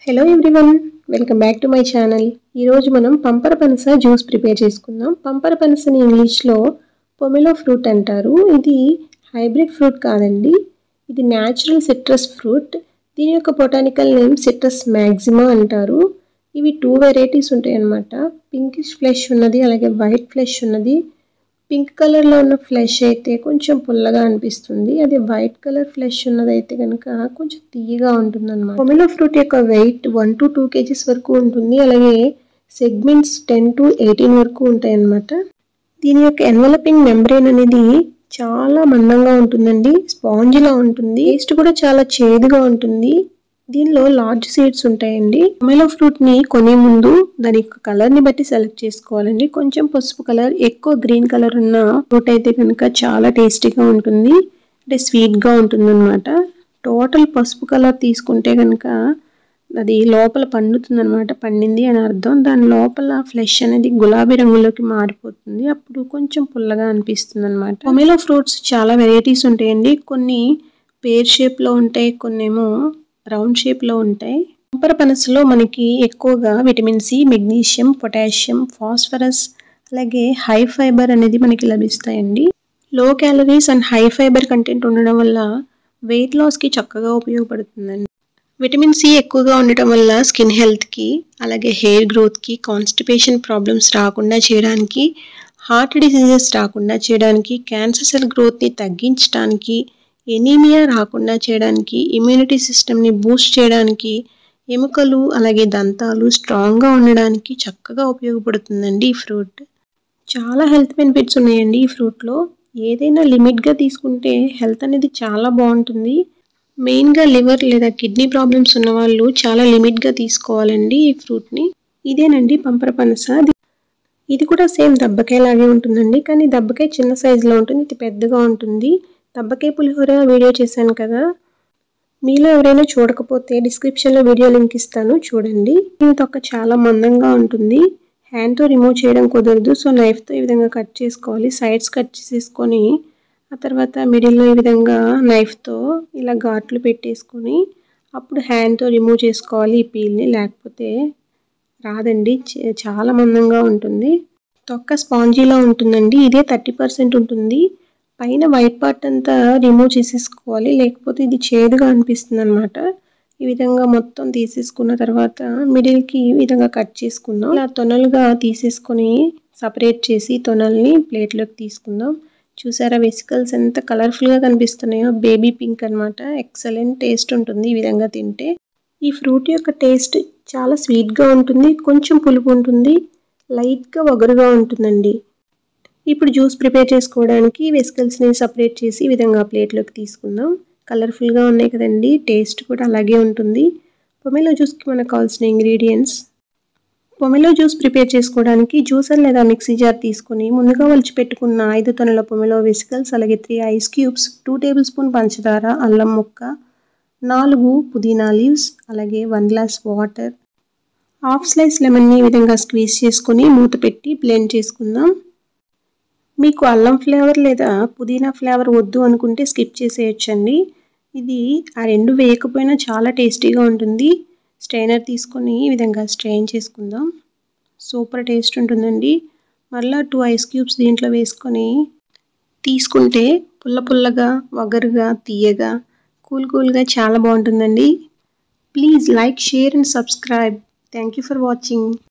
Hello everyone, welcome back to my channel. ఈరోజు మనం పంపరపనస juice prepare చేసుకుందాం. పంపరపనసని ఇంగ్లీష్లో పొమెలో ఫ్రూట్ అంటారు. ఇది హైబ్రిడ్ ఫ్రూట్ కాదండి, ఇది న్యాచురల్ సిట్రస్ ఫ్రూట్. దీని యొక్క బొటానికల్ నేమ్ సిట్రస్ మ్యాక్సిమా అంటారు. ఇవి 2 వెరైటీస్ ఉంటాయి అన్నమాట. పింకిష్ ఫ్లెష్ ఉన్నది, అలాగే వైట్ ఫ్లెష్ ఉన్నది. పింక్ కలర్లో ఉన్న ఫ్లెష్ అయితే కొంచెం పుల్లగా అనిపిస్తుంది, అదే వైట్ కలర్ ఫ్లెష్ ఉన్నదైతే కనుక కొంచెం తీయగా ఉంటుంది అన్నమాట. పొమెలో ఫ్రూట్ యొక్క వెయిట్ 1 to 2 kgs వరకు ఉంటుంది, అలాగే సెగ్మెంట్స్ 10 to 18 వరకు ఉంటాయి అన్నమాట. దీని యొక్క ఎన్వలపింగ్ మెంబ్రేన్ అనేది చాలా మందంగా ఉంటుందండి, స్పాంజిలా ఉంటుంది. టేస్ట్ కూడా చాలా చేదుగా ఉంటుంది. దీనిలో లార్జ్ సీడ్స్ ఉంటాయండి. పొమెలో ఫ్రూట్ ని కొనే ముందు దాని యొక్క కలర్ ని బట్టి సెలెక్ట్ చేసుకోవాలండి. కొంచెం పసుపు కలర్, ఎక్కువ గ్రీన్ కలర్ ఉన్న ఫ్రూట్ అయితే కనుక చాలా టేస్టీగా ఉంటుంది, అంటే స్వీట్ గా ఉంటుంది అనమాట. టోటల్ పసుపు కలర్ తీసుకుంటే కనుక అది లోపల పండుతుంది అనమాట, పండింది అని అర్థం. దాని లోపల ఫ్లెష్ అనేది గులాబీ రంగులోకి మారిపోతుంది, అప్పుడు కొంచెం పుల్లగా అనిపిస్తుంది అనమాట. పొమెలో ఫ్రూట్స్ చాలా వెరైటీస్ ఉంటాయండి. కొన్ని పేర్ షేప్ లో ఉంటాయి, కొన్ని ఏమో రౌండ్ షేప్లో ఉంటాయి. పంపరపనసలో మనకి ఎక్కువగా vitamin C, magnesium, potassium, phosphorus, అలాగే హై ఫైబర్ అనేది మనకి లభిస్తాయండి. Low calories and high fibre content ఉండడం వల్ల వెయిట్ లాస్కి చక్కగా ఉపయోగపడుతుందండి. విటమిన్ సి ఎక్కువగా ఉండటం వల్ల స్కిన్ హెల్త్కి, అలాగే హెయిర్ గ్రోత్కి, కాన్స్టిపేషన్ ప్రాబ్లమ్స్ రాకుండా చేయడానికి, హార్ట్ డిసీజెస్ రాకుండా చేయడానికి, క్యాన్సర్ సెల్ గ్రోత్ని తగ్గించడానికి, ఎనీమియా రాకుండా చేయడానికి, ఇమ్యూనిటీ సిస్టమ్ని బూస్ట్ చేయడానికి, ఎముకలు అలాగే దంతాలు స్ట్రాంగ్గా ఉండడానికి చక్కగా ఉపయోగపడుతుందండి ఈ ఫ్రూట్. చాలా హెల్త్ బెనిఫిట్స్ ఉన్నాయండి ఈ ఫ్రూట్లో. ఏదైనా లిమిట్గా తీసుకుంటే హెల్త్ అనేది చాలా బాగుంటుంది. మెయిన్గా లివర్ లేదా కిడ్నీ ప్రాబ్లమ్స్ ఉన్న వాళ్ళు చాలా లిమిట్గా తీసుకోవాలండి ఈ ఫ్రూట్ని. ఇదేనండి పంపరపనస. ఇది కూడా సేమ్ దబ్బకాయ లాగే ఉంటుందండి, కానీ దబ్బకాయ చిన్న సైజులో ఉంటుంది, ఇది పెద్దగా ఉంటుంది. దబ్బకాయ పులిహోర వీడియో చేశాను కదా, మీలో ఎవరైనా చూడకపోతే డిస్క్రిప్షన్లో వీడియో లింక్ ఇస్తాను, చూడండి. దీని తొక్క చాలా మందంగా ఉంటుంది, హ్యాండ్తో రిమూవ్ చేయడం కుదరదు. సో నైఫ్తో ఈ విధంగా కట్ చేసుకోవాలి. సైడ్స్ కట్ చేసేసుకొని ఆ తర్వాత మిడిల్లో ఈ విధంగా నైఫ్తో ఇలా ఘాట్లు పెట్టేసుకొని అప్పుడు హ్యాండ్తో రిమూవ్ చేసుకోవాలి ఈ పీల్ని, లేకపోతే రాదండి, చాలా మందంగా ఉంటుంది. తొక్క స్పాంజీలా ఉంటుందండి. ఇదే 30% ఉంటుంది. పైన వైట్ పార్ట్ అంతా రిమూవ్ చేసేసుకోవాలి, లేకపోతే ఇది చేదుగా అనిపిస్తుంది అనమాట. ఈ విధంగా మొత్తం తీసేసుకున్న తర్వాత మిడిల్కి ఈ విధంగా కట్ చేసుకుందాం. ఇలా తొనలుగా తీసేసుకొని సపరేట్ చేసి తొనల్ని ప్లేట్లోకి తీసుకుందాం. చూసారా వెసికల్స్ ఎంత కలర్ఫుల్గా కనిపిస్తున్నాయో, బేబీ పింక్ అనమాట. ఎక్సలెంట్ టేస్ట్ ఉంటుంది ఈ విధంగా తింటే. ఈ ఫ్రూట్ యొక్క టేస్ట్ చాలా స్వీట్గా ఉంటుంది, కొంచెం పులుపు ఉంటుంది, లైట్గా వగరుగా ఉంటుందండి. ఇప్పుడు జ్యూస్ ప్రిపేర్ చేసుకోవడానికి వెసికల్స్ని సపరేట్ చేసి ఈ విధంగా ప్లేట్లోకి తీసుకుందాం. కలర్ఫుల్గా ఉన్నాయి కదండి, టేస్ట్ కూడా అలాగే ఉంటుంది. పొమెలో జ్యూస్కి మనకు కావాల్సిన ఇంగ్రీడియంట్స్. పొమెలో జ్యూస్ ప్రిపేర్ చేసుకోవడానికి జ్యూసర్ లేదా మిక్సీ జార్ తీసుకొని ముందుగా ఒలిచిపెట్టుకున్న 5 తొనల పొమెలో వెసికల్స్, అలాగే 3 ఐస్ క్యూబ్స్, 2 టేబుల్ స్పూన్ పంచదార, అల్లం ముక్క, 4 పుదీనా లీవ్స్, అలాగే 1 గ్లాస్ వాటర్, హాఫ్ స్లైస్ లెమన్ని ఈ విధంగా స్క్వీజ్ చేసుకొని మూత పెట్టి బ్లెండ్ చేసుకుందాం. మీకు అల్లం ఫ్లేవర్ లేదా పుదీనా ఫ్లేవర్ వద్దు అనుకుంటే స్కిప్ చేసేయచ్చండి. ఇది ఆ రెండు వేయకపోయినా చాలా టేస్టీగా ఉంటుంది. స్ట్రైనర్ తీసుకొని ఈ విధంగా స్ట్రెయిన్ చేసుకుందాం. సూపర్ టేస్ట్ ఉంటుందండి. మళ్ళీ 2 ఐస్ క్యూబ్స్ దీంట్లో వేసుకొని తీసుకుంటే పుల్ల పుల్లగా, వగరుగా, తీయగా, కూల్గా చాలా బాగుంటుందండి. Please like, share and subscribe. Thank you for watching.